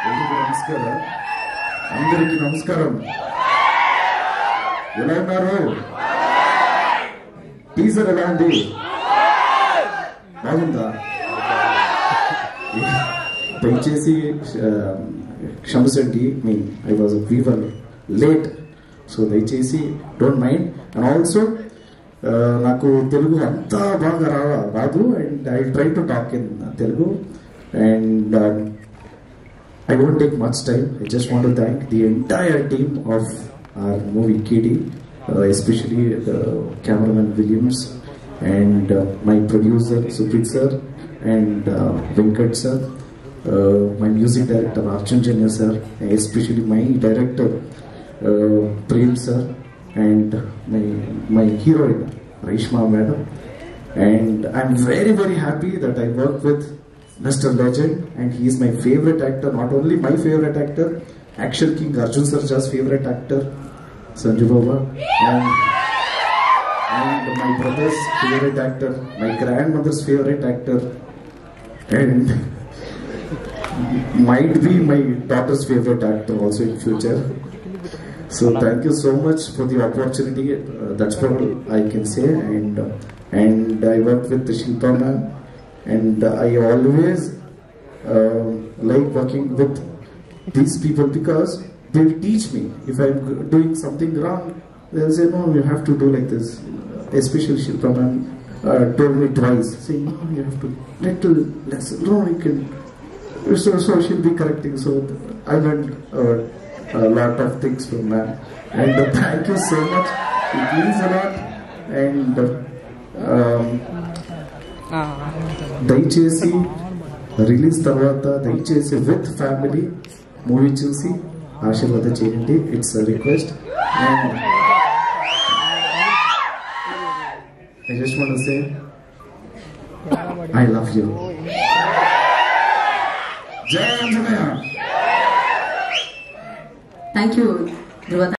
ఎల్లరికీ నమస్కారం. అందరికీ నమస్కారం. ఎలా ఉన్నారు? టీజర్ ఎలా ఉంది? బాగుందా? దయచేసి క్షమించండి, I was very late, so దయచేసి డోంట్ మైండ్. అండ్ ఆల్సో నాకు తెలుగు అంతా బాగా రాదు, and I try to talk in Telugu, and I won't take much time. I just want to thank the entire team of our movie Kidi, especially cameraman Williams, and my producer Suprit sir, and Venkat sir, my music director Arjun Janya sir, especially my director Prem sir, and my heroine Reshma madam. And I'm very very happy that I work with Mr. Legend, and he is my favorite actor. Not only my favorite actor, Action King Arjun Sarja's favorite actor, Sanju Baba, and my brother's favorite actor, my grandmother's favorite actor, and might be my daughter's favorite actor also in future. So thank you so much for the opportunity. That's what I can say. And I worked with Shilpa ma'am. And I always like working with these people because they teach me. If I'm doing something wrong, they'll say, no, you have to do like this. Especially Shilpa ma'am told me twice, saying, no, you have to little less. No, you can. So she'll be correcting. So I learned a lot of things from ma'am. And thank you so much. It means a lot. And దయచేసి release తర్వాత దయచేసి with family movie చూసి ఆశీర్వాదం చేయండి. It's request. And I just want to say I love you. జై Anjaneya. Thank you Dhruva.